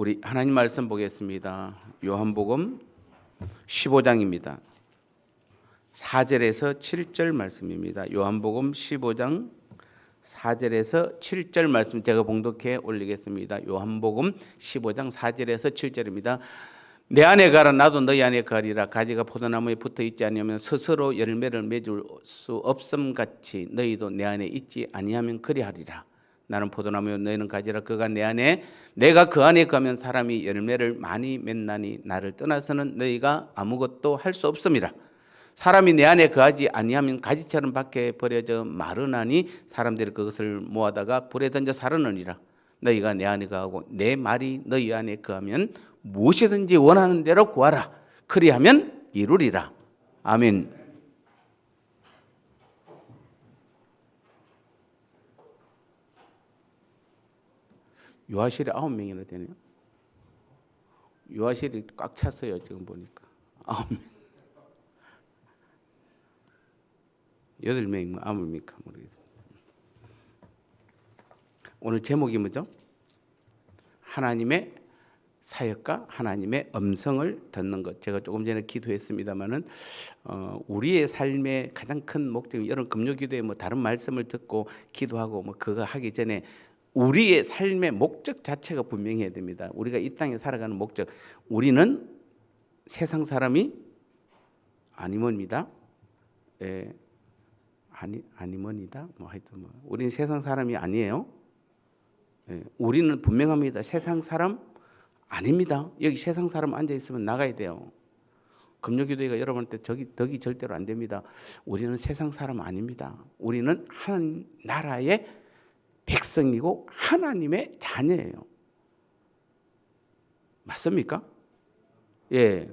우리 하나님 말씀 보겠습니다. 요한복음 15장입니다. 4절에서 7절 말씀입니다. 요한복음 15장 4절에서 7절 말씀 제가 봉독해 올리겠습니다. 요한복음 15장 4절에서 7절입니다. 내 안에 가라 나도 너희 안에 가리라. 가지가 포도나무에 붙어 있지 아니하면 스스로 열매를 맺을 수 없음같이 너희도 내 안에 있지 아니하면 그리하리라. 나는 포도나무요 너희는 가지라. 그가 내 안에 내가 그 안에 가면 사람이 열매를 많이 맺나니 나를 떠나서는 너희가 아무것도 할 수 없음이라. 사람이 내 안에 거하지 아니하면 가지처럼 밖에 버려져 마르나니 사람들이 그것을 모아다가 불에 던져 사르느니라. 너희가 내 안에 거하고 내 말이 너희 안에 거하면 무엇이든지 원하는 대로 구하라. 그리하면 이루리라. 아멘. 요하실이 9명이나 되네요. 요하실이 꽉 찼어요. 지금 보니까 9명. 8명 아무입니까 모르겠어요. 오늘 제목이 뭐죠? 하나님의 사역과 하나님의 음성을 듣는 것. 제가 조금 전에 기도했습니다마는 우리의 삶의 가장 큰 목적이 여러분 금요기도에 뭐 다른 말씀을 듣고 기도하고 뭐 그거 하기 전에 우리의 삶의 목적 자체가 분명해야 됩니다. 우리가 이 땅에 살아가는 목적. 우리는 세상 사람이 아니면입니다. 예, 아니면이다. 뭐 하여튼 뭐 우리는 세상 사람이 아니에요. 예, 우리는 분명합니다. 세상 사람 아닙니다. 여기 세상 사람 앉아 있으면 나가야 돼요. 금요기도회가 여러분한테 덕이 절대로 안 됩니다. 우리는 세상 사람 아닙니다. 우리는 하나님 나라의 백성이고 하나님의 자녀예요. 맞습니까? 예.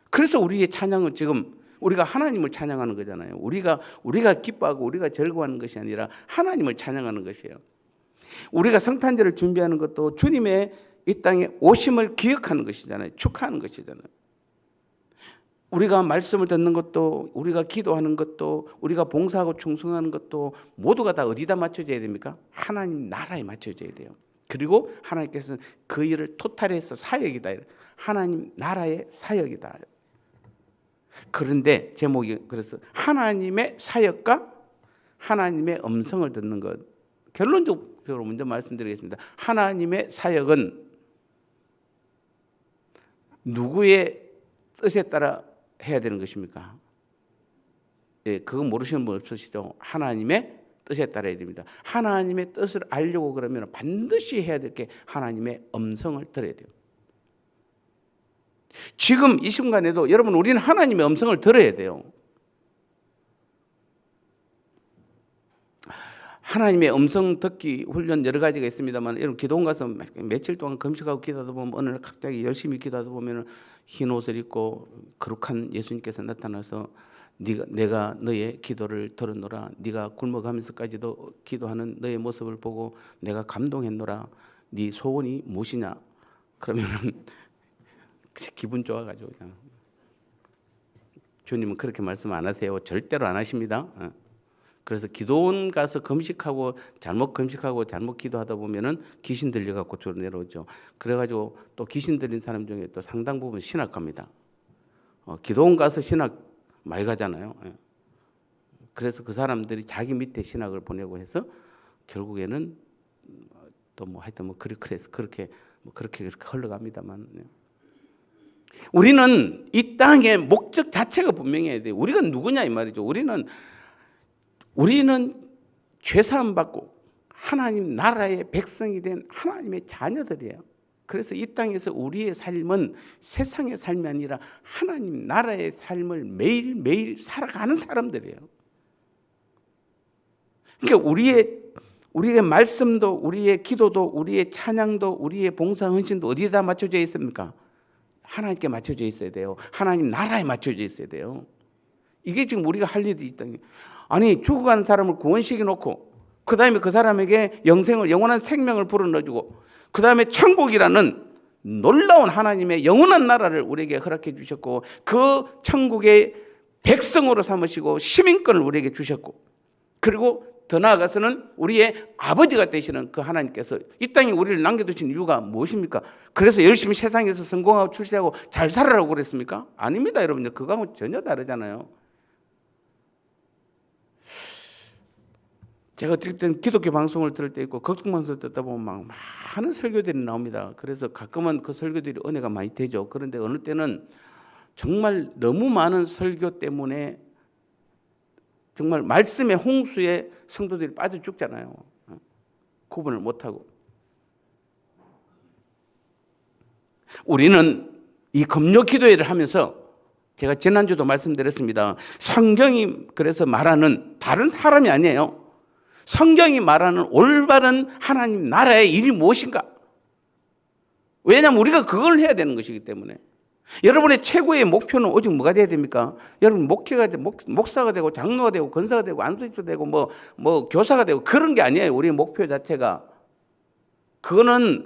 그래서 우리의 찬양은 지금 우리가 하나님을 찬양하는 거잖아요. 우리가 기뻐하고 우리가 즐거워하는 것이 아니라 하나님을 찬양하는 것이에요. 우리가 성탄절을 준비하는 것도 주님의 이 땅에 오심을 기억하는 것이잖아요. 축하하는 것이잖아요. 우리가 말씀을 듣는 것도 우리가 기도하는 것도 우리가 봉사하고 충성하는 것도 모두가 다 어디다 맞춰져야 됩니까? 하나님 나라에 맞춰져야 돼요. 그리고 하나님께서는 그 일을 토탈해서 사역이다. 하나님 나라의 사역이다. 그런데 제목이 그래서 하나님의 사역과 하나님의 음성을 듣는 것. 결론적으로 먼저 말씀드리겠습니다. 하나님의 사역은 누구의 뜻에 따라 해야 되는 것입니까? 예, 그거 모르시는 분 없으시죠? 하나님의 뜻에 따라야 됩니다. 하나님의 뜻을 알려고 그러면 반드시 해야 될 게 하나님의 음성을 들어야 돼요. 지금 이 순간에도 여러분 우리는 하나님의 음성을 들어야 돼요. 하나님의 음성 듣기 훈련 여러 가지가 있습니다만 여러분 기도원 가서 며칠 동안 금식하고 기도하다 보면 어느 날 갑자기 열심히 기도하다 보면 흰 옷을 입고 거룩한 예수님께서 나타나서 내가 너의 기도를 들었노라. 네가 굶어가면서까지도 기도하는 너의 모습을 보고 내가 감동했노라. 네 소원이 무엇이냐? 그러면은 기분 좋아가지고 그냥 주님은 그렇게 말씀 안 하세요. 절대로 안 하십니다. 그래서 기도원 가서 금식하고 잘못 기도하다 보면은 귀신 들려갖고 저로 내려오죠. 그래가지고 또 귀신 들린 사람 중에 또 상당 부분 신학 갑니다. 기도원 가서 신학 많이 가잖아요. 그래서 그 사람들이 자기 밑에 신학을 보내고 해서 결국에는 또 뭐 하여튼 뭐 그래서 그렇게 흘러갑니다만. 우리는 이 땅의 목적 자체가 분명해야 돼요. 우리가 누구냐 이 말이죠. 우리는 죄사함 받고 하나님 나라의 백성이 된 하나님의 자녀들이에요. 그래서 이 땅에서 우리의 삶은 세상의 삶이 아니라 하나님 나라의 삶을 매일매일 살아가는 사람들이에요. 그러니까 우리의 말씀도 우리의 기도도 우리의 찬양도 우리의 봉사 헌신도 어디에다 맞춰져 있습니까? 하나님께 맞춰져 있어야 돼요. 하나님 나라에 맞춰져 있어야 돼요. 이게 지금 우리가 할 일이 있다. 아니 죽어간 사람을 구원시켜 놓고 그 다음에 그 사람에게 영원한 생명을 불어넣어주고 그 다음에 천국이라는 놀라운 하나님의 영원한 나라를 우리에게 허락해 주셨고 그 천국의 백성으로 삼으시고 시민권을 우리에게 주셨고 그리고 더 나아가서는 우리의 아버지가 되시는 그 하나님께서 이 땅에 우리를 남겨두신 이유가 무엇입니까? 그래서 열심히 세상에서 성공하고 출세하고 잘 살아라고 그랬습니까? 아닙니다, 여러분들. 그거하고 전혀 다르잖아요. 제가 어쨌든 기독교 방송을 들을 때 있고 극동 방송을 듣다 보면 막 많은 설교들이 나옵니다. 그래서 가끔은 그 설교들이 은혜가 많이 되죠. 그런데 어느 때는 정말 너무 많은 설교 때문에 정말 말씀의 홍수에 성도들이 빠져 죽잖아요. 구분을 못하고. 우리는 이 금요 기도회를 하면서 제가 지난주도 말씀드렸습니다. 성경이 그래서 말하는 다른 사람이 아니에요. 성경이 말하는 올바른 하나님 나라의 일이 무엇인가? 왜냐하면 우리가 그걸 해야 되는 것이기 때문에. 여러분의 최고의 목표는 오직 뭐가 돼야 됩니까? 여러분 목사가 되고 장로가 되고 권사가 되고 안수집도 되고 뭐 교사가 되고 그런 게 아니에요. 우리의 목표 자체가. 그거는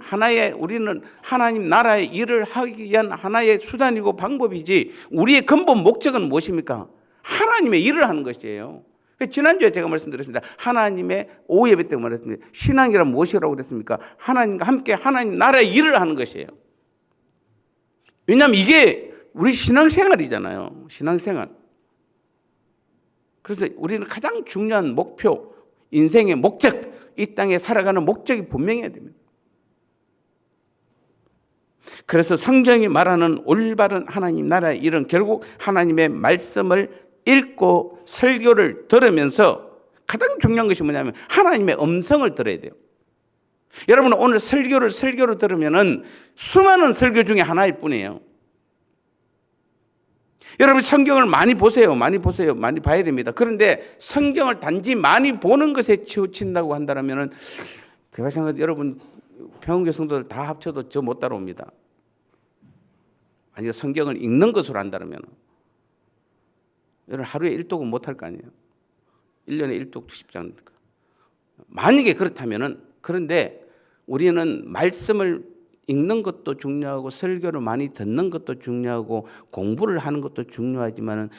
우리는 하나님 나라의 일을 하기 위한 하나의 수단이고 방법이지 우리의 근본 목적은 무엇입니까? 하나님의 일을 하는 것이에요. 지난주에 제가 말씀드렸습니다. 하나님의 오후 예배 때 말했습니다. 신앙이란 무엇이라고 그랬습니까? 하나님과 함께 하나님 나라의 일을 하는 것이에요. 왜냐하면 이게 우리 신앙생활이잖아요. 신앙생활. 그래서 우리는 가장 중요한 목표, 인생의 목적, 이 땅에 살아가는 목적이 분명해야 됩니다. 그래서 성경이 말하는 올바른 하나님 나라의 일은 결국 하나님의 말씀을 읽고 설교를 들으면서 가장 중요한 것이 뭐냐면 하나님의 음성을 들어야 돼요. 여러분 오늘 설교로 들으면은 수많은 설교 중에 하나일 뿐이에요. 여러분 성경을 많이 보세요. 많이 봐야 됩니다. 그런데 성경을 단지 많이 보는 것에 치우친다고 한다면은 제가 생각할 때 여러분 평안교회 성도들 다 합쳐도 저 못 따라옵니다. 아니 성경을 읽는 것으로 한다면 여러분 하루에 1독은 못할 거 아니에요. 1년에 1독도 쉽지 않으니까. 만약에 그렇다면은 그런데 우리는 말씀을 읽는 것도 중요하고 설교를 많이 듣는 것도 중요하고 공부를 하는 것도 중요하지만은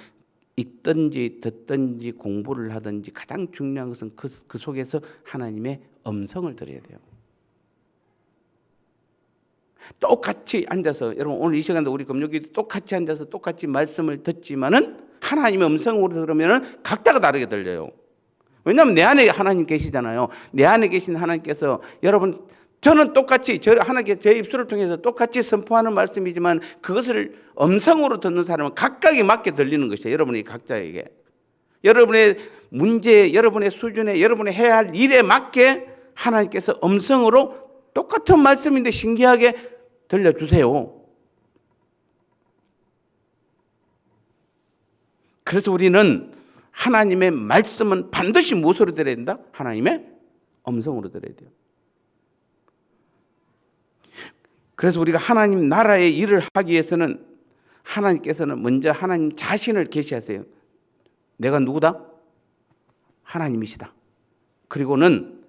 읽든지 듣든지 공부를 하든지 가장 중요한 것은 그 속에서 하나님의 음성을 들어야 돼요. 똑같이 앉아서 여러분 오늘 이 시간도 우리 금요일도 똑같이 앉아서 똑같이 말씀을 듣지만은 하나님의 음성으로 들으면은 각자가 다르게 들려요. 왜냐하면 내 안에 하나님 계시잖아요. 내 안에 계신 하나님께서 여러분 저는 똑같이 하나님께 제 입술을 통해서 똑같이 선포하는 말씀이지만 그것을 음성으로 듣는 사람은 각각에 맞게 들리는 것이에요. 여러분이 각자에게. 여러분의 문제, 여러분의 수준에, 여러분이 해야 할 일에 맞게 하나님께서 음성으로 똑같은 말씀인데 신기하게 들려주세요. 그래서 우리는 하나님의 말씀은 반드시 무엇으로 들어야 된다? 하나님의 음성으로 들어야 돼요. 그래서 우리가 하나님 나라의 일을 하기 위해서는 하나님께서는 먼저 하나님 자신을 계시하세요. 내가 누구다? 하나님이시다. 그리고는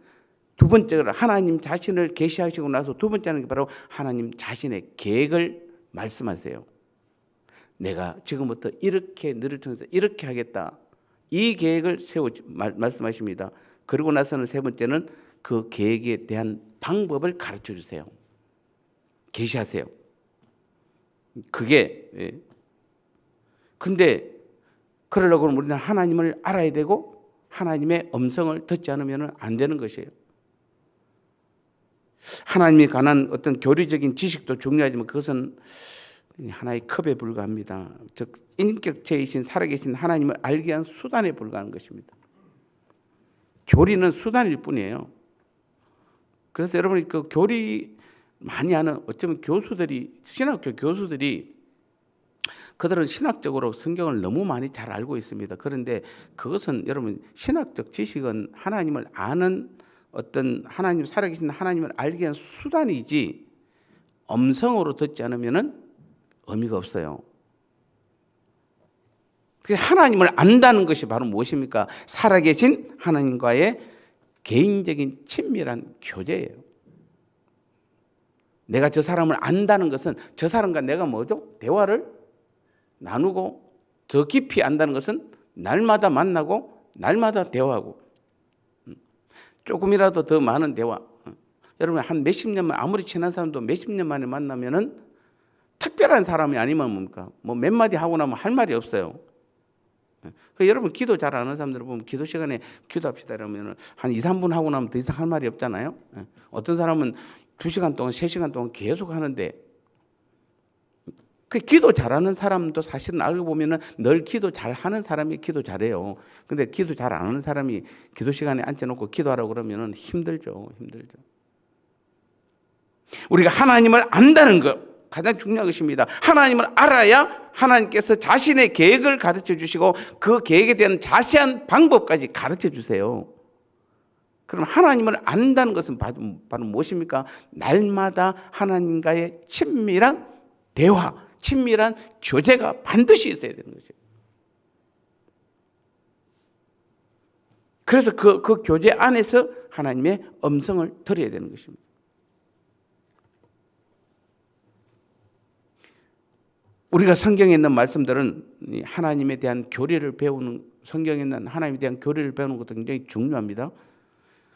두 번째로 하나님 자신을 계시하시고 나서 두 번째는 바로 하나님 자신의 계획을 말씀하세요. 내가 지금부터 이렇게 너를 통해서 이렇게 하겠다. 이 계획을 말씀하십니다. 그리고 나서는 세 번째는 그 계획에 대한 방법을 가르쳐 주세요. 계시하세요. 그게 근데 그러려고 하면 우리는 하나님을 알아야 되고 하나님의 음성을 듣지 않으면 안 되는 것이에요. 하나님에 관한 어떤 교리적인 지식도 중요하지만 그것은 하나의 컵에 불과합니다. 즉 인격체이신 살아계신 하나님을 알게 한 수단에 불과한 것입니다. 교리는 수단일 뿐이에요. 그래서 여러분이 그 교리 많이 하는 어쩌면 신학교 교수들이 그들은 신학적으로 성경을 너무 많이 잘 알고 있습니다. 그런데 그것은 여러분 신학적 지식은 하나님을 아는 어떤 하나님 살아계신 하나님을 알게 위한 수단이지 음성으로 듣지 않으면은 의미가 없어요. 하나님을 안다는 것이 바로 무엇입니까? 살아계신 하나님과의 개인적인 친밀한 교제예요. 내가 저 사람을 안다는 것은 저 사람과 내가 뭐죠? 대화를 나누고 더 깊이 안다는 것은 날마다 만나고 날마다 대화하고 조금이라도 더 많은 대화. 여러분 한 몇십 년만 아무리 친한 사람도 몇십 년 만에 만나면은 특별한 사람이 아니면 뭡니까? 뭐 몇 마디 하고 나면 할 말이 없어요. 여러분 기도 잘 안 하는 사람들 보면 기도 시간에 기도합시다 이러면 한 2, 3분 하고 나면 더 이상 할 말이 없잖아요. 어떤 사람은 2시간 동안 3시간 동안 계속 하는데 그 기도 잘하는 사람도 사실은 알고 보면은 늘 기도 잘하는 사람이 기도 잘해요. 근데 기도 잘 안 하는 사람이 기도 시간에 앉혀놓고 기도하라고 그러면은 힘들죠. 우리가 하나님을 안다는 것 가장 중요한 것입니다. 하나님을 알아야 하나님께서 자신의 계획을 가르쳐 주시고 그 계획에 대한 자세한 방법까지 가르쳐 주세요. 그럼 하나님을 안다는 것은 바로 무엇입니까? 날마다 하나님과의 친밀한 대화, 친밀한 교제가 반드시 있어야 되는 거죠. 그래서 그 교제 안에서 하나님의 음성을 들어야 되는 것입니다. 우리가 성경에 있는 말씀들은 하나님에 대한 교리를 배우는, 성경에 있는 하나님에 대한 교리를 배우는 것도 굉장히 중요합니다.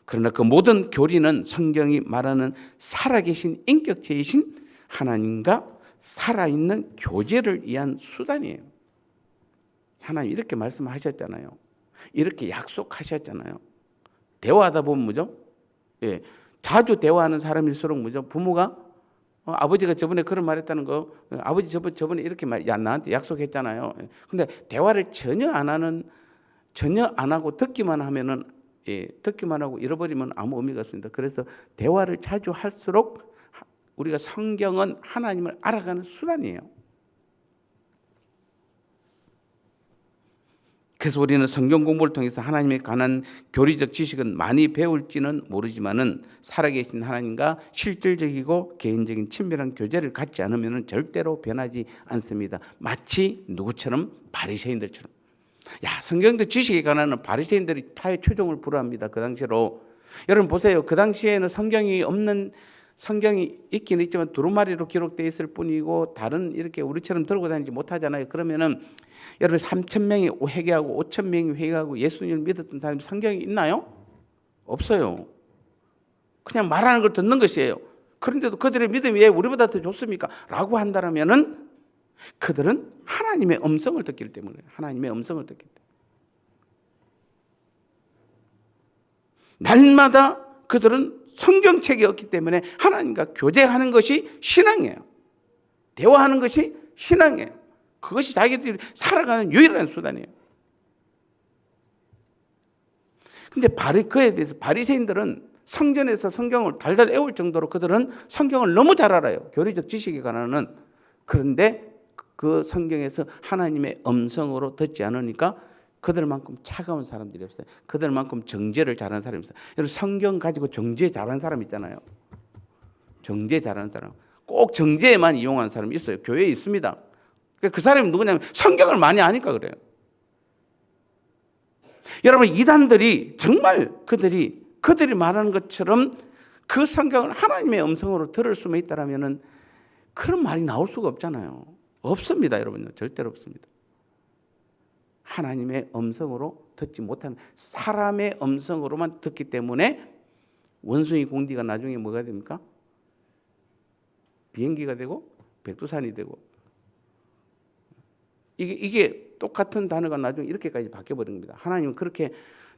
그러나 그 모든 교리는 성경이 말하는 살아계신 인격체이신 하나님과 살아있는 교제를 위한 수단이에요. 하나님 이렇게 말씀하셨잖아요. 이렇게 약속하셨잖아요. 대화하다 보면 뭐죠? 자주 대화하는 사람일수록 뭐죠? 부모가 아버지가 저번에 그런 말했다는 거, 아버지 저번에 이렇게 나한테 약속했잖아요. 근데 대화를 전혀 안 하고 듣기만 하면은, 듣기만 하고 잃어버리면 아무 의미가 없습니다. 그래서 대화를 자주 할수록 우리가 성경은 하나님을 알아가는 수단이에요. 그래서 우리는 성경 공부를 통해서 하나님에 관한 교리적 지식은 많이 배울지는 모르지만은 살아계신 하나님과 실질적이고 개인적인 친밀한 교제를 갖지 않으면 절대로 변하지 않습니다. 마치 누구처럼? 바리새인들처럼. 성경적 지식에 관한 바리새인들이 타의 추종을 불허합니다. 그 당시로. 여러분 보세요. 그 당시에는 성경이 있긴 있지만 두루마리로 기록되어 있을 뿐이고 다른 이렇게 우리처럼 들고 다니지 못하잖아요. 그러면은 여러분 3,000명이 회개하고 5,000명이 회개하고 예수님을 믿었던 사람이 성경이 있나요? 없어요. 그냥 말하는 걸 듣는 것이에요. 그런데도 그들의 믿음이 왜 우리보다 더 좋습니까? 라고 한다면은 그들은 하나님의 음성을 듣기 때문에 하나님의 음성을 듣기 때문에 날마다 그들은 성경책이 없기 때문에 하나님과 교제하는 것이 신앙이에요. 대화하는 것이 신앙이에요. 그것이 자기들이 살아가는 유일한 수단이에요. 근데 그에 대해서 바리새인들은 성전에서 성경을 달달 외울 정도로 그들은 성경을 너무 잘 알아요. 교리적 지식에 관한은. 그런데 그 성경에서 하나님의 음성으로 듣지 않으니까 그들만큼 차가운 사람들이 없어요. 그들만큼 정죄를 잘하는 사람이 있어요. 여러분 성경 가지고 정죄 잘하는 사람 있잖아요. 정죄 잘하는 사람. 꼭 정죄에만 이용하는 사람이 있어요. 교회에 있습니다. 그 사람이 누구냐면 성경을 많이 아니까 그래요. 여러분 이단들이 정말 그들이 말하는 것처럼 그 성경을 하나님의 음성으로 들을 수만 있다라면은 그런 말이 나올 수가 없잖아요. 없습니다, 여러분. 절대로 없습니다. 하나님의 음성으로 듣지 못하는 사람의 음성으로만 듣기 때문에 원숭이 공디가 나중에 뭐가 됩니까? 비행기가 되고 백두산이 되고 이게 똑같은 단어가 나중에 이렇게까지 바뀌어버립니다. 하나님은 그렇게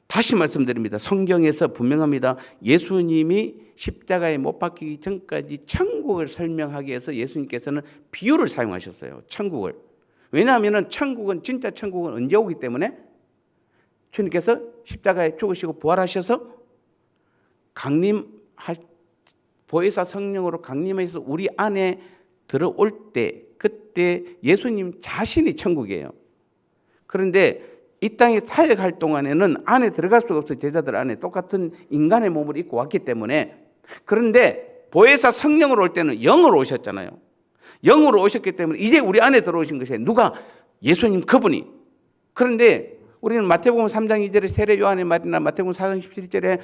다시 말씀드립니다. 성경에서 분명합니다. 예수님이 십자가에 못 박히기 전까지 천국을 설명하기 위해서 예수님께서는 비유를 사용하셨어요. 천국을. 왜냐하면 천국은 진짜 천국은 언제 오기 때문에 주님께서 십자가에 죽으시고 부활하셔서 보혜사 성령으로 강림해서 우리 안에 들어올 때 그때 예수님 자신이 천국이에요. 그런데 이 땅에 사역할 동안에는 안에 들어갈 수가 없어요. 제자들 안에 똑같은 인간의 몸을 입고 왔기 때문에. 그런데 보혜사 성령으로 올 때는 영으로 오셨잖아요. 영으로 오셨기 때문에 이제 우리 안에 들어오신 것이에요. 누가? 예수님 그분이. 그런데 우리는 마태복음 3장 2절에 세례 요한의 말이나 마태복음 4장 17절에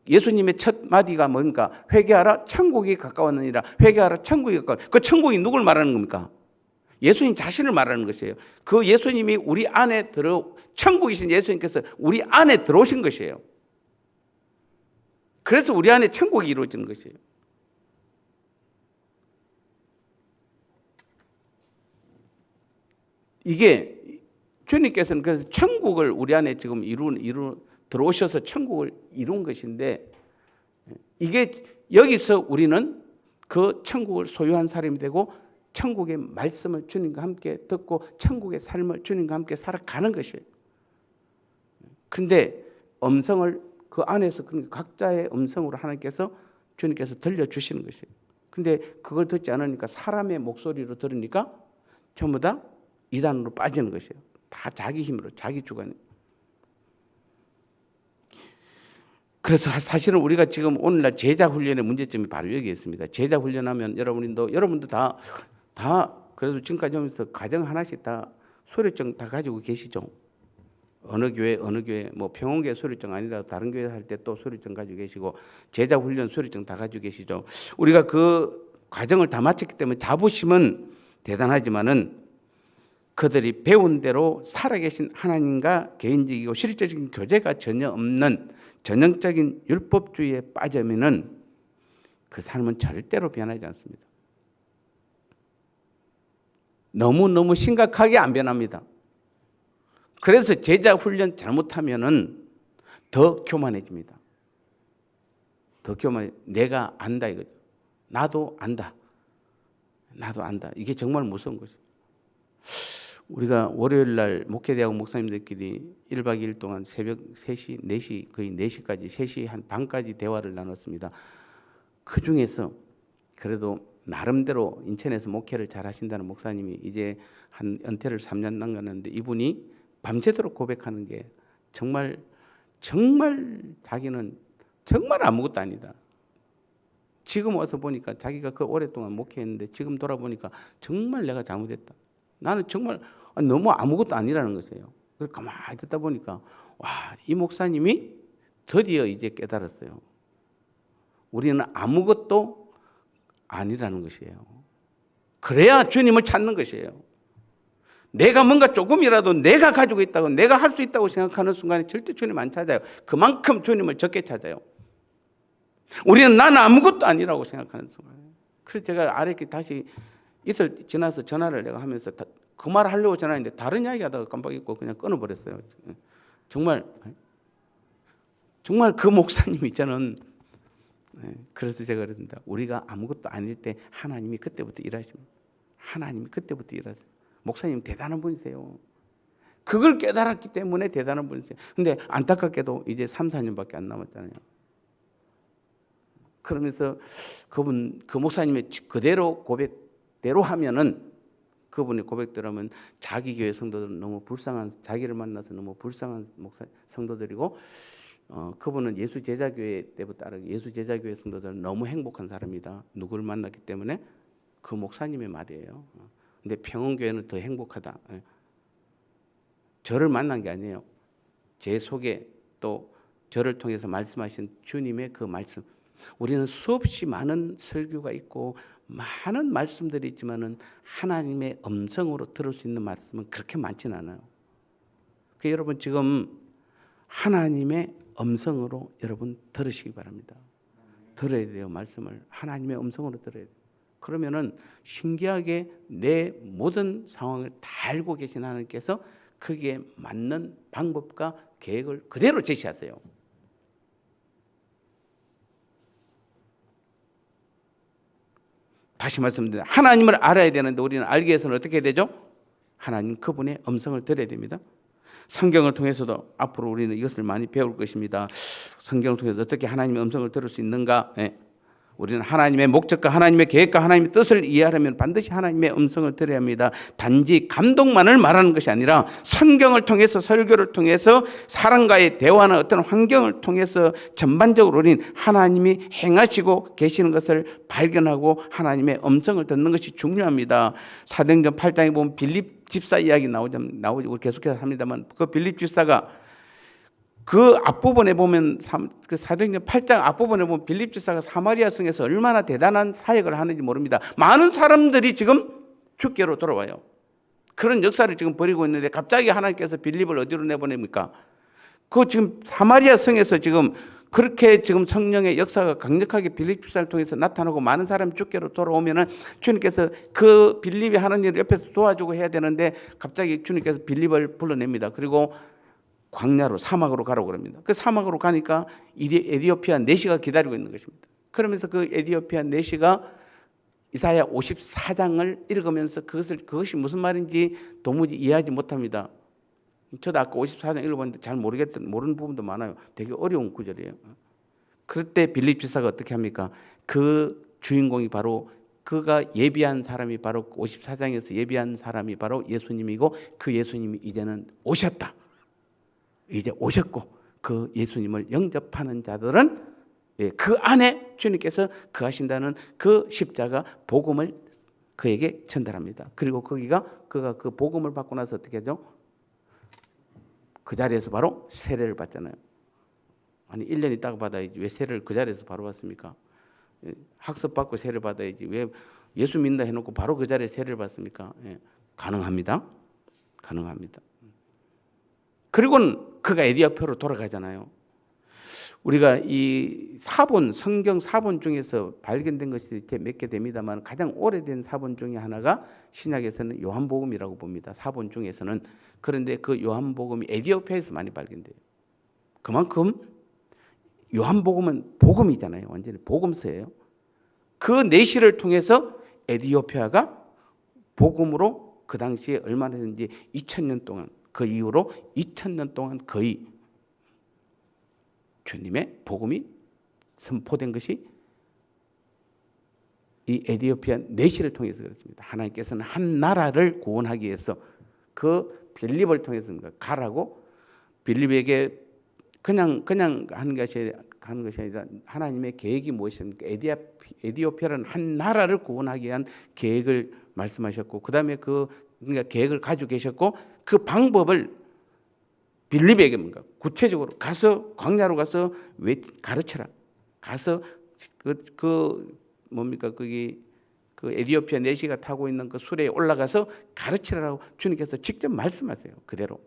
예수님의 첫 마디가 뭡니까? 회개하라 천국이 가까웠느니라. 회개하라 천국이 가까워. 그 천국이 누굴 말하는 겁니까? 예수님 자신을 말하는 것이에요. 그 예수님이 우리 안에 천국이신 예수님께서 우리 안에 들어오신 것이에요. 그래서 우리 안에 천국이 이루어지는 것이에요. 이게 주님께서는 그래서 천국을 우리 안에 지금 들어오셔서 천국을 이룬 것인데, 이게 여기서 우리는 그 천국을 소유한 사람이 되고 천국의 말씀을 주님과 함께 듣고 천국의 삶을 주님과 함께 살아가는 것이에요. 그런데 음성을 그 안에서 각자의 음성으로 하나님께서 주님께서 들려주시는 것이에요. 근데 그걸 듣지 않으니까 사람의 목소리로 들으니까 전부 다 이단으로 빠지는 것이에요. 다 자기 힘으로, 자기 주관에. 그래서 사실은 우리가 지금 오늘날 제자 훈련의 문제점이 바로 여기 있습니다. 제자 훈련하면 여러분도 다 그래도 지금까지 오면서 가정 하나씩 다 수료증 다 가지고 계시죠. 어느 교회 뭐 평원교회 수료증 아니라 다른 교회 할 때 또 수료증 가지고 계시고 제자 훈련 수료증 다 가지고 계시죠. 우리가 그 과정을 다 마쳤기 때문에 자부심은 대단하지만은 그들이 배운 대로 살아계신 하나님과 개인적이고 실질적인 교제가 전혀 없는 전형적인 율법주의에 빠지면은 그 삶은 절대로 변하지 않습니다. 너무너무 심각하게 안 변합니다. 그래서 제자 훈련 잘못하면은 더 교만해집니다. 더 교만해. 내가 안다 이거죠. 나도 안다. 이게 정말 무서운 거죠. 우리가 월요일 날 목회대학 목사님들끼리 1박 2일 동안 새벽 3시, 4시, 거의 4시까지, 3시 한 반까지 대화를 나눴습니다. 그 중에서 그래도 나름대로 인천에서 목회를 잘 하신다는 목사님이 이제 한 은퇴를 3년 남겼는데 이분이 밤새도록 고백하는 게 정말 자기는 정말 아무것도 아니다. 지금 와서 보니까 자기가 그 오랫동안 목회했는데 지금 돌아보니까 정말 내가 잘못했다. 나는 정말 너무 아무것도 아니라는 것이에요. 그래서 가만히 듣다 보니까 와, 이 목사님이 드디어 이제 깨달았어요. 우리는 아무것도 아니라는 것이에요. 그래야 주님을 찾는 것이에요. 내가 뭔가 조금이라도 내가 가지고 있다고, 내가 할 수 있다고 생각하는 순간에 절대 주님 안 찾아요. 그만큼 주님을 적게 찾아요. 우리는 나는 아무것도 아니라고 생각하는 순간에. 그래서 제가 아래께 다시 이틀 지나서 전화를 내가 하면서 그 말을 하려고 전화했는데 다른 이야기 하다가 깜빡 잊고 그냥 끊어버렸어요. 정말 그 목사님 있잖아요. 그래서 제가 그랬습니다. 우리가 아무것도 아닐 때 하나님이 그때부터 일하십니다. 하나님이 그때부터 일하세요. 목사님 대단한 분이세요. 그걸 깨달았기 때문에 대단한 분이세요. 근데 안타깝게도 이제 3, 4년밖에 안 남았잖아요. 그러면서 그 목사님의 그대로 고백대로 하면은, 그분의 고백대로 하면 자기 교회 성도들은 너무 불쌍한, 자기를 만나서 너무 불쌍한 성도들이고, 그분은 예수 제자교회 때부터 알아요. 예수 제자교회 성도들은 너무 행복한 사람이다. 누구를 만났기 때문에. 그 목사님의 말이에요. 근데 평원교회는 더 행복하다. 저를 만난 게 아니에요. 제 속에 또 저를 통해서 말씀하신 주님의 그 말씀. 우리는 수없이 많은 설교가 있고 많은 말씀들이 있지만은 하나님의 음성으로 들을 수 있는 말씀은 그렇게 많지는 않아요. 그러니까 여러분 지금 하나님의 음성으로 여러분 들으시기 바랍니다. 들어야 돼요. 말씀을 하나님의 음성으로 들어야 돼요. 그러면은 신기하게 내 모든 상황을 다 알고 계신 하나님께서 거기에 맞는 방법과 계획을 그대로 제시하세요. 다시 말씀드립니다. 하나님을 알아야 되는데 우리는 알기 위해서는 어떻게 해야 되죠? 하나님 그분의 음성을 들어야 됩니다. 성경을 통해서도 앞으로 우리는 이것을 많이 배울 것입니다. 성경을 통해서 어떻게 하나님의 음성을 들을 수 있는가? 우리는 하나님의 목적과 하나님의 계획과 하나님의 뜻을 이해하려면 반드시 하나님의 음성을 들어야 합니다. 단지 감동만을 말하는 것이 아니라 성경을 통해서, 설교를 통해서, 사람과의 대화나 어떤 환경을 통해서 전반적으로 우리는 하나님이 행하시고 계시는 것을 발견하고 하나님의 음성을 듣는 것이 중요합니다. 사도행전 8장에 보면 빌립 집사 이야기 나오고 계속해서 합니다만, 그 빌립 집사가 그 앞부분에 보면, 그 사도행전 8장 앞부분에 보면 빌립 집사가 사마리아 성에서 얼마나 대단한 사역을 하는지 모릅니다. 많은 사람들이 지금 주께로 돌아와요. 그런 역사를 지금 벌이고 있는데 갑자기 하나님께서 빌립을 어디로 내보냅니까? 그 지금 사마리아 성에서 지금 그렇게 지금 성령의 역사가 강력하게 빌립 집사를 통해서 나타나고 많은 사람이 주께로 돌아오면은 주님께서 그 빌립이 하는 일을 옆에서 도와주고 해야 되는데 갑자기 주님께서 빌립을 불러냅니다. 그리고 광야로 사막으로 가라고 그럽니다. 그 사막으로 가니까 에디오피아 내시가 기다리고 있는 것입니다. 그러면서 그 에디오피아 내시가 이사야 54장을 읽으면서 그것이 무슨 말인지 도무지 이해하지 못합니다. 저도 아까 54장 읽어봤는데 잘 모르는 부분도 많아요. 되게 어려운 구절이에요. 그럴 때 빌립 집사가 어떻게 합니까? 그 주인공이 바로 그가 예비한 사람이 바로 54장에서 예비한 사람이 바로 예수님이고 그 예수님이 이제는 오셨다. 이제 오셨고 그 예수님을 영접하는 자들은 그 안에 주님께서 거하신다는 그 십자가 복음을 그에게 전달합니다. 그리고 그가 그 복음을 받고 나서 어떻게 하죠? 그 자리에서 바로 세례를 받잖아요. 아니 1년 있다가 받아야지 왜 세례를 그 자리에서 바로 받습니까? 학습 받고 세례를 받아야지 왜 예수 믿는다 해놓고 바로 그 자리에 세례를 받습니까? 가능합니다. 가능합니다. 그리고는 그가 에디오피아로 돌아가잖아요. 우리가 이 성경 사본 중에서 발견된 것이 몇 개 됩니다만 가장 오래된 사본 중에 하나가 신약에서는 요한복음이라고 봅니다. 사본 중에서는. 그런데 그 요한복음이 에디오피아에서 많이 발견돼요. 그만큼 요한복음은 복음이잖아요. 완전히 복음서예요. 그 내시를 통해서 에디오피아가 복음으로 그 당시에 얼마나 했는지 2000년 동안 그 이후로 2000년 동안 거의 주님의 복음이 선포된 것이 이 에디오피아 내시를 통해서 그렇습니다. 하나님께서는 한 나라를 구원하기 위해서 그 빌립을 통해서 가라고 빌립에게 그냥 하는 것이 아니라 하나님의 계획이 무엇입니까? 에디오피아라는 한 나라를 구원하기 위한 계획을 말씀하셨고 그다음에 그러니까 계획을 가지고 계셨고 그 방법을 빌립에게 뭔가 구체적으로 가서 광야로 가서 가르쳐라. 가서 뭡니까 거기 그 에디오피아 내시가 타고 있는 그 수레에 올라가서 가르치라고 주님께서 직접 말씀하세요. 그대로.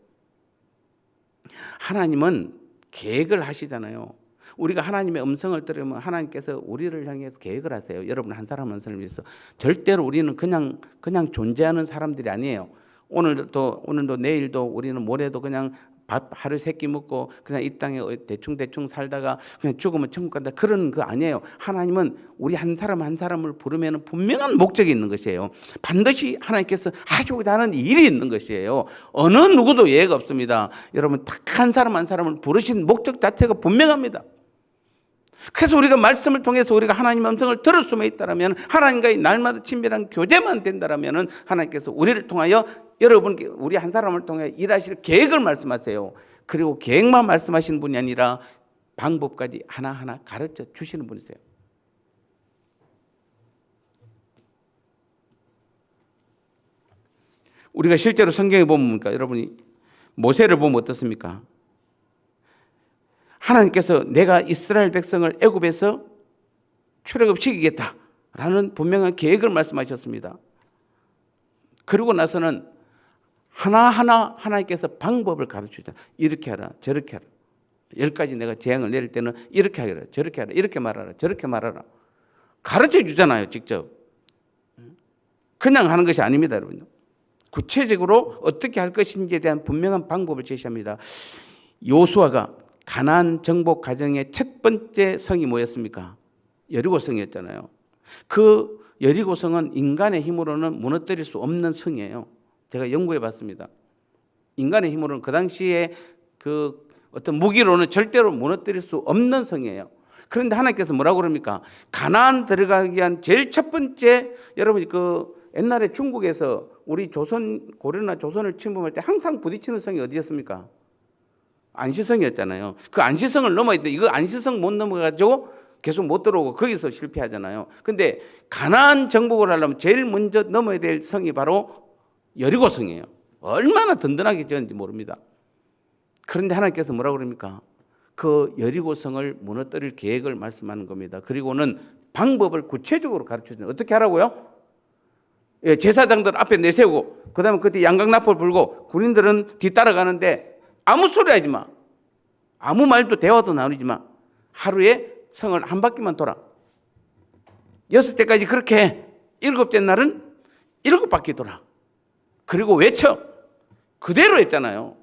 하나님은 계획을 하시잖아요. 우리가 하나님의 음성을 들으면 하나님께서 우리를 향해서 계획을 하세요. 여러분 한 사람 한 사람을 위해서. 절대로 우리는 그냥 존재하는 사람들이 아니에요. 오늘도 내일도 우리는 모레도 그냥 밥 하루 세 끼 먹고 그냥 이 땅에 대충 살다가 그냥 죽으면 천국 간다 그런 거 아니에요. 하나님은 우리 한 사람 한 사람을 부르면 분명한 목적이 있는 것이에요. 반드시 하나님께서 하시고자 하는 일이 있는 것이에요. 어느 누구도 예외가 없습니다. 여러분 딱 한 사람 한 사람을 부르신 목적 자체가 분명합니다. 그래서 우리가 말씀을 통해서 우리가 하나님의 음성을 들을 수만 있다면 하나님과의 날마다 친밀한 교제만 된다면 하나님께서 우리를 통하여 여러분 우리 한 사람을 통해 일하실 계획을 말씀하세요. 그리고 계획만 말씀하시는 분이 아니라 방법까지 하나하나 가르쳐 주시는 분이세요. 우리가 실제로 성경에 보면 여러분이 모세를 보면 어떻습니까? 하나님께서 내가 이스라엘 백성을 애굽에서 출애굽시키겠다라는 분명한 계획을 말씀하셨습니다. 그리고 나서는 하나하나 하나님께서 방법을 가르쳐주잖아요. 이렇게 하라 저렇게 하라. 10가지 내가 재앙을 내릴 때는 이렇게 하라 저렇게 하라 이렇게 말하라 저렇게 말하라. 가르쳐주잖아요. 직접. 그냥 하는 것이 아닙니다. 여러분. 구체적으로 어떻게 할 것인지에 대한 분명한 방법을 제시합니다. 요수아가 가나안 정복 과정의 첫 번째 성이 뭐였습니까? 여리고성이었잖아요. 그 여리고성은 인간의 힘으로는 무너뜨릴 수 없는 성이에요. 제가 연구해 봤습니다. 인간의 힘으로는 그 당시에 그 어떤 무기로는 절대로 무너뜨릴 수 없는 성이에요. 그런데 하나님께서 뭐라고 그럽니까? 가나안 들어가기 위한 제일 첫 번째, 여러분 그 옛날에 중국에서 우리 고려나 조선을 침범할 때 항상 부딪히는 성이 어디였습니까? 안시성이었잖아요. 그 안시성을 넘어야 돼. 이거 안시성 못 넘어가지고 계속 못 들어오고 거기서 실패하잖아요. 근데 가나안 정복을 하려면 제일 먼저 넘어야 될 성이 바로 여리고성이에요. 얼마나 든든하게 지었는지 모릅니다. 그런데 하나님께서 뭐라고 그럽니까? 그 여리고성을 무너뜨릴 계획을 말씀하는 겁니다. 그리고는 방법을 구체적으로 가르쳐주는. 어떻게 하라고요? 제사장들 앞에 내세우고 그다음에 그때 양강나팔 불고 군인들은 뒤따라가는데 아무 소리 하지 마. 아무 말도 대화도 나누지 마. 하루에 성을 한 바퀴만 돌아. 6대까지 그렇게 해. 7째 날은 7바퀴 돌아. 그리고 외쳐. 그대로 했잖아요.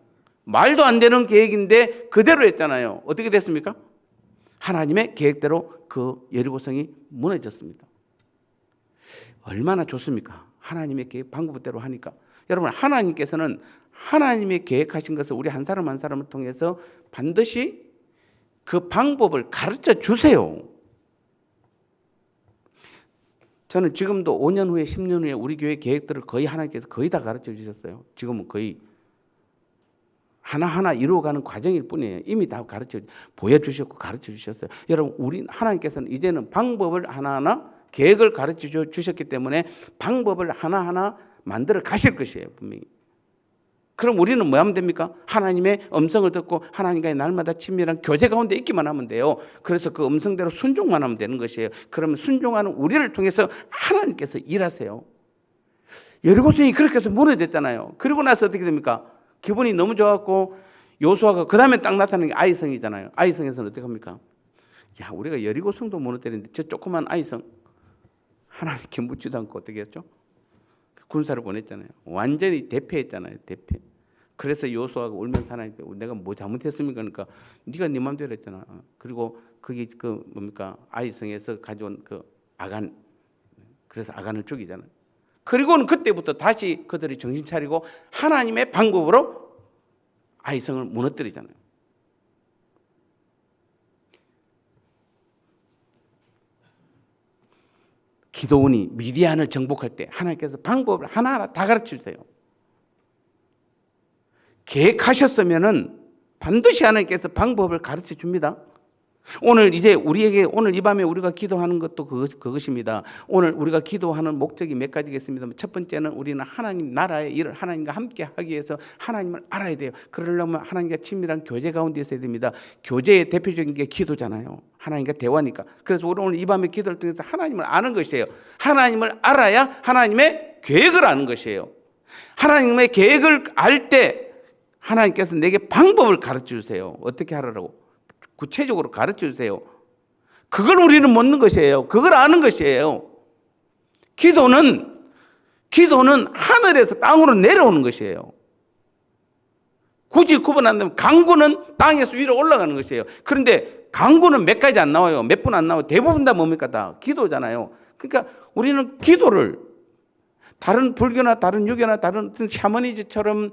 말도 안 되는 계획인데 그대로 했잖아요. 어떻게 됐습니까? 하나님의 계획대로 그 여리고성이 무너졌습니다. 얼마나 좋습니까? 하나님의 계획 방법대로 하니까. 여러분, 하나님께서는 하나님의 계획하신 것을 우리 한 사람 한 사람을 통해서 반드시 그 방법을 가르쳐 주세요. 저는 지금도 5년 후에 10년 후에 우리 교회 계획들을 거의 하나님께서 거의 다 가르쳐 주셨어요. 지금은 거의 하나하나 이루어가는 과정일 뿐이에요. 이미 다 보여주셨고 가르쳐 주셨어요. 여러분, 우리 하나님께서는 이제는 방법을 하나하나 계획을 가르쳐 주셨기 때문에 방법을 하나하나 만들어 가실 것이에요. 분명히. 그럼 우리는 뭐 하면 됩니까? 하나님의 음성을 듣고 하나님과의 날마다 친밀한 교제 가운데 있기만 하면 돼요. 그래서 그 음성대로 순종만 하면 되는 것이에요. 그러면 순종하는 우리를 통해서 하나님께서 일하세요. 여리고성이 그렇게 해서 무너졌잖아요. 그리고 나서 어떻게 됩니까? 기분이 너무 좋았고 요수아가 그 다음에 딱 나타나는 게 아이성이잖아요. 아이성에서는 어떻게 합니까? 야, 우리가 여리고성도 무너뜨렸는데 저 조그만 아이성 하나님께 묻지도 않고 어떻게 했죠? 군사를 보냈잖아요. 완전히 대패했잖아요. 대패. 그래서 요수아가 울면서 하나님께 내가 뭐 잘못했습니까? 그러니까 네가 네 마음대로 했잖아. 그리고 그게 그 뭡니까? 아이성에서 가져온 그 아간. 그래서 아간을 죽이잖아요. 그리고는 그때부터 다시 그들이 정신 차리고 하나님의 방법으로 아이성을 무너뜨리잖아요. 기도원이 미디안을 정복할 때 하나님께서 방법을 하나하나 다 가르쳐 주세요. 계획하셨으면은 반드시 하나님께서 방법을 가르쳐 줍니다. 오늘 이제 우리에게 오늘 이 밤에 우리가 기도하는 것도 그것입니다. 오늘 우리가 기도하는 목적이 몇 가지겠습니다만 첫 번째는 우리는 하나님 나라의 일을 하나님과 함께 하기 위해서 하나님을 알아야 돼요. 그러려면 하나님과 친밀한 교제 가운데 있어야 됩니다. 교제의 대표적인 게 기도잖아요. 하나님과 대화니까. 그래서 우리 오늘 이 밤에 기도를 통해서 하나님을 아는 것이에요. 하나님을 알아야 하나님의 계획을 아는 것이에요. 하나님의 계획을 알 때 하나님께서 내게 방법을 가르쳐 주세요. 어떻게 하라고 구체적으로 가르쳐 주세요. 그걸 우리는 묻는 것이에요. 그걸 아는 것이에요. 기도는 하늘에서 땅으로 내려오는 것이에요. 굳이 구분한다면 강구는 땅에서 위로 올라가는 것이에요. 그런데 강구는 몇 가지 안 나와요. 몇 분 안 나와요. 대부분 다 뭡니까? 다 기도잖아요. 그러니까 우리는 기도를 다른 불교나 다른 유교나 다른 샤머니즘처럼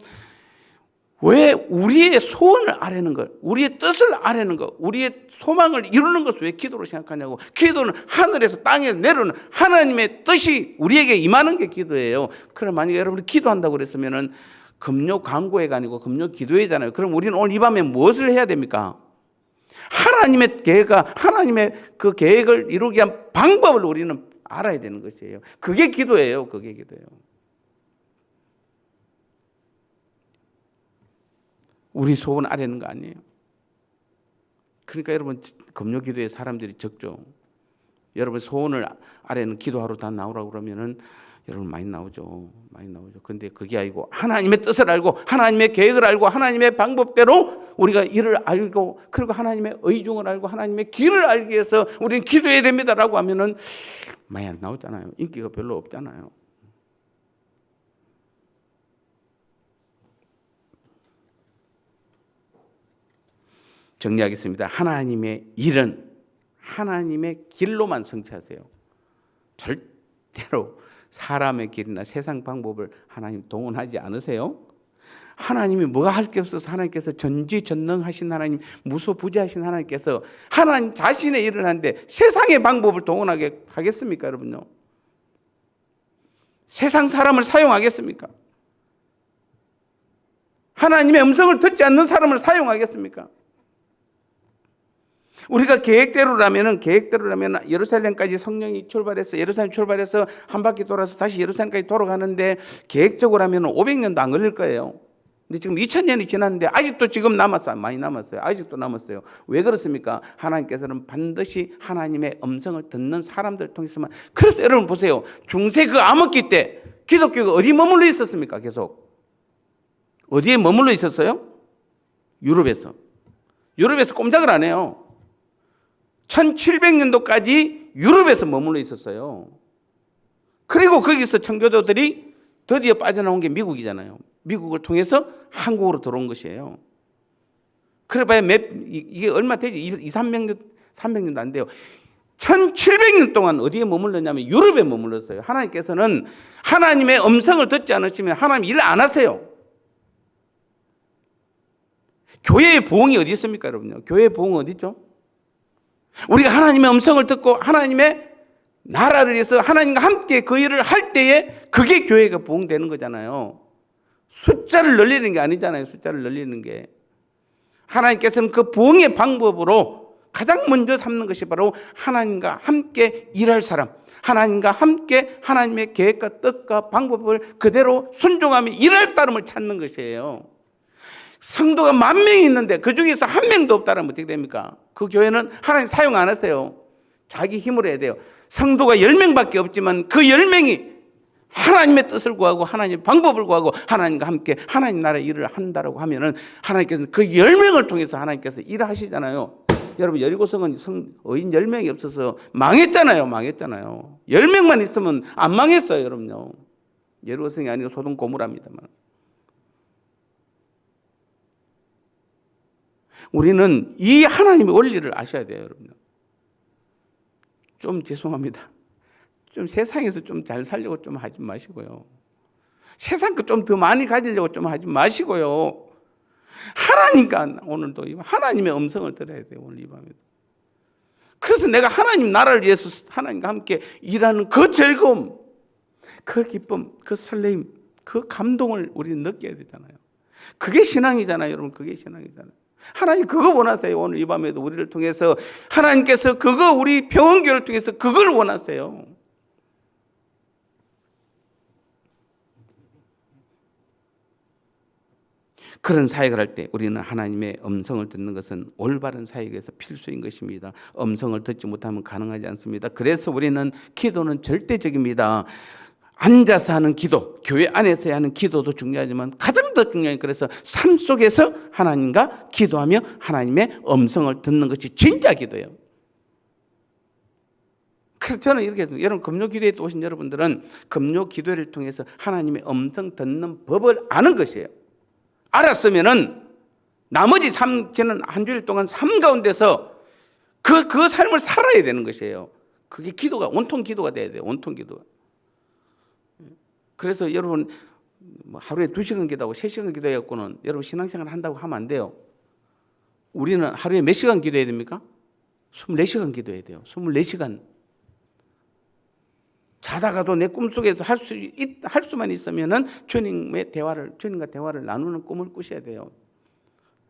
왜 우리의 소원을 아뢰는 것, 우리의 뜻을 아뢰는 것, 우리의 소망을 이루는 것을 왜 기도로 생각하냐고. 기도는 하늘에서 땅에 내려오는 하나님의 뜻이 우리에게 임하는 게 기도예요. 그럼 만약에 여러분이 기도한다고 그랬으면은 금요 광고회가 아니고 금요 기도회잖아요. 그럼 우리는 오늘 이 밤에 무엇을 해야 됩니까? 하나님의 그 계획을 이루기 위한 방법을 우리는 알아야 되는 것이에요. 그게 기도예요. 그게 기도예요. 우리 소원 아뢰는 거 아니에요. 그러니까 여러분 금요 기도에 사람들이 적죠. 여러분 소원을 아뢰는 기도하러 다 나오라고 그러면은 여러분 많이 나오죠. 많이 나오죠. 근데 그게 아니고 하나님의 뜻을 알고 하나님의 계획을 알고 하나님의 방법대로 우리가 일을 알고 그리고 하나님의 의중을 알고 하나님의 길을 알기 위해서 우리는 기도해야 됩니다라고 하면은 많이 안 나오잖아요. 인기가 별로 없잖아요. 정리하겠습니다. 하나님의 일은 하나님의 길로만 성취하세요. 절대로 사람의 길이나 세상 방법을 하나님 동원하지 않으세요. 하나님이 뭐가 할 게 없어서 하나님께서 전지전능하신 하나님, 무소부지하신 하나님께서 하나님 자신의 일을 하는데 세상의 방법을 동원하게 하겠습니까, 여러분요? 세상 사람을 사용하겠습니까? 하나님의 음성을 듣지 않는 사람을 사용하겠습니까? 우리가 계획대로라면 예루살렘까지 성령이 출발해서 예루살렘 출발해서 한 바퀴 돌아서 다시 예루살렘까지 돌아가는데 계획적으로 하면 500년도 안 걸릴 거예요. 근데 지금 2000년이 지났는데 아직도 지금 남았어요. 많이 남았어요. 아직도 남았어요. 왜 그렇습니까? 하나님께서는 반드시 하나님의 음성을 듣는 사람들 통해서만. 그래서 여러분 보세요. 중세 그 암흑기 때 기독교가 어디 머물러 있었습니까? 계속 어디에 머물러 있었어요? 유럽에서 꼼짝을 안 해요. 1700년도까지 유럽에서 머물러 있었어요. 그리고 거기서 청교도들이 드디어 빠져나온 게 미국이잖아요. 미국을 통해서 한국으로 들어온 것이에요. 그래봐야 이게 얼마 되지? 300년도 안 돼요. 1700년 동안 어디에 머물렀냐면 유럽에 머물렀어요. 하나님께서는 하나님의 음성을 듣지 않으시면 하나님 일 안 하세요. 교회의 부흥이 어디 있습니까, 여러분요? 교회의 부흥은 어디 있죠? 우리가 하나님의 음성을 듣고 하나님의 나라를 위해서 하나님과 함께 그 일을 할 때에 그게 교회가 부흥되는 거잖아요. 숫자를 늘리는 게 아니잖아요. 숫자를 늘리는 게. 하나님께서는 그 부흥의 방법으로 가장 먼저 삼는 것이 바로 하나님과 함께 일할 사람, 하나님과 함께 하나님의 계획과 뜻과 방법을 그대로 순종하며 일할 사람을 찾는 것이에요. 성도가 10,000명이 있는데 그 중에서 한 명도 없다면 어떻게 됩니까? 그 교회는 하나님 사용 안 하세요. 자기 힘으로 해야 돼요. 성도가 10명밖에 없지만 그 10명이 하나님의 뜻을 구하고 하나님의 방법을 구하고 하나님과 함께 하나님 나라의 일을 한다라고 하면은 하나님께서는 그 10명을 통해서 하나님께서 일하시잖아요. 여러분 여리고성은 의인 10명이 없어서 망했잖아요. 10명만 있으면 안 망했어요, 여러분요. 여리고성이 아니고 소돔 고모라입니다만. 우리는 이 하나님의 원리를 아셔야 돼요, 여러분. 좀 죄송합니다. 좀 세상에서 좀 잘 살려고 좀 하지 마시고요. 세상 거 좀 더 많이 가지려고 좀 하지 마시고요. 하나님과 오늘도 하나님의 음성을 들어야 돼요, 오늘 이 밤에도. 그래서 내가 하나님 나라를 위해서 하나님과 함께 일하는 그 즐거움, 그 기쁨, 그 설레임, 그 감동을 우리는 느껴야 되잖아요. 그게 신앙이잖아요, 여러분. 그게 신앙이잖아요. 하나님 그거 원하세요. 오늘 이 밤에도 우리를 통해서 하나님께서 그거 우리 평원교를 통해서 그걸 원하세요. 그런 사역을 할 때 우리는 하나님의 음성을 듣는 것은 올바른 사역에서 필수인 것입니다. 음성을 듣지 못하면 가능하지 않습니다. 그래서 우리는 기도는 절대적입니다. 앉아서 하는 기도, 교회 안에서 하는 기도도 중요하지만 가장 더 중요한 그래서 삶 속에서 하나님과 기도하며 하나님의 음성을 듣는 것이 진짜 기도예요. 그래서 저는 이렇게 해서 여러분 금요기도에 또 오신 여러분들은 금요기도를 통해서 하나님의 음성 듣는 법을 아는 것이에요. 알았으면은 나머지 저는 한 주일 동안 삶 가운데서 그 삶을 살아야 되는 것이에요. 그게 기도가 온통 기도가 돼야 돼요. 온통 기도가. 그래서 여러분 하루에 2시간 기도하고 3시간 기도해갖고는 여러분 신앙생활 한다고 하면 안 돼요. 우리는 하루에 몇 시간 기도해야 됩니까? 24시간 기도해야 돼요. 24시간. 자다가도 내 꿈속에도 할 수만 있으면은 주님과 대화를 나누는 꿈을 꾸셔야 돼요.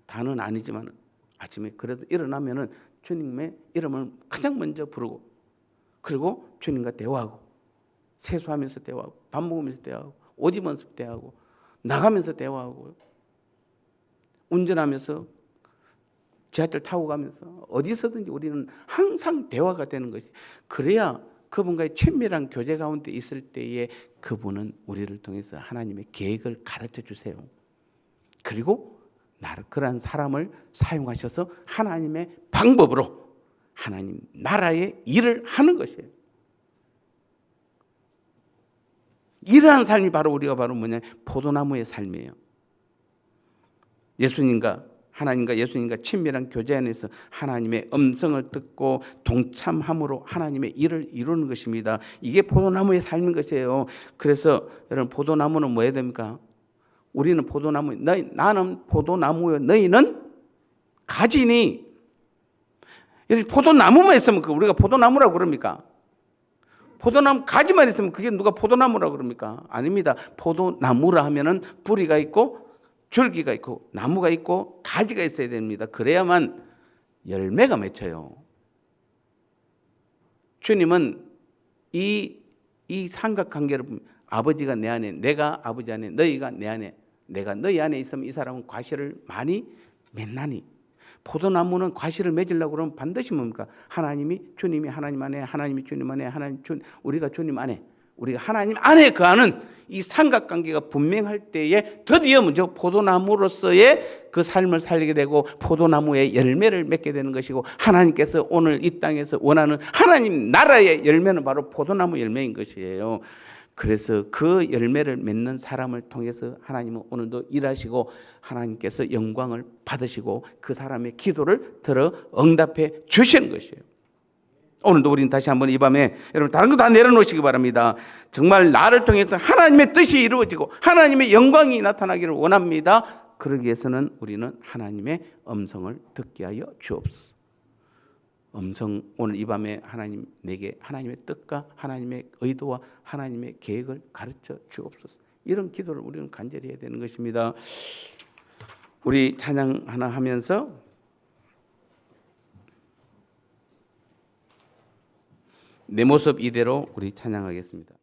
다는 아니지만 아침에 그래도 일어나면은 주님의 이름을 가장 먼저 부르고 그리고 주님과 대화하고 세수하면서 대화하고 밥 먹으면서 대화하고 옷 입으면서 대화하고 나가면서 대화하고 운전하면서 지하철 타고 가면서 어디서든지 우리는 항상 대화가 되는 것이 그래야 그분과의 친밀한 교제 가운데 있을 때에 그분은 우리를 통해서 하나님의 계획을 가르쳐 주세요. 그리고 그러한 사람을 사용하셔서 하나님의 방법으로 하나님 나라의 일을 하는 것이에요. 이러한 삶이 바로 우리가 바로 뭐냐? 포도나무의 삶이에요. 하나님과 예수님과 친밀한 교제 안에서 하나님의 음성을 듣고 동참함으로 하나님의 일을 이루는 것입니다. 이게 포도나무의 삶인 것이에요. 그래서 여러분 포도나무는 뭐 해야 됩니까? 우리는 포도나무, 나는 포도나무요, 너희는 가지니. 포도나무만 있으면 우리가 포도나무라고 그럽니까? 포도나무 가지만 있으면 그게 누가 포도나무라고 그럽니까? 아닙니다. 포도나무라 하면은 뿌리가 있고 줄기가 있고 나무가 있고 가지가 있어야 됩니다. 그래야만 열매가 맺혀요. 주님은 이 삼각관계를 아버지가 내 안에, 내가 아버지 안에, 너희가 내 안에, 내가 너희 안에 있으면 이 사람은 과실을 많이 맺나니. 포도나무는 과실을 맺으려고 그러면 반드시 뭡니까? 주님이 하나님 안에, 하나님이 주님 안에, 우리가 주님 안에, 우리가 하나님 안에 거하는 이 삼각관계가 분명할 때에 드디어 먼저 포도나무로서의 그 삶을 살리게 되고 포도나무의 열매를 맺게 되는 것이고, 하나님께서 오늘 이 땅에서 원하는 하나님 나라의 열매는 바로 포도나무 열매인 것이에요. 그래서 그 열매를 맺는 사람을 통해서 하나님은 오늘도 일하시고 하나님께서 영광을 받으시고 그 사람의 기도를 들어 응답해 주시는 것이에요. 오늘도 우리는 다시 한번 이 밤에 여러분 다른 거 다 내려놓으시기 바랍니다. 정말 나를 통해서 하나님의 뜻이 이루어지고 하나님의 영광이 나타나기를 원합니다. 그러기 위해서는 우리는 하나님의 음성을 듣게 하여 주옵소서. 음성, 오늘 이 밤에 하나님 내게 하나님의 뜻과 하나님의 의도와 하나님의 계획을 가르쳐 주옵소서. 이런 기도를 우리는 간절히 해야 되는 것입니다. 우리 찬양 하나 하면서 내 모습 이대로 우리 찬양하겠습니다.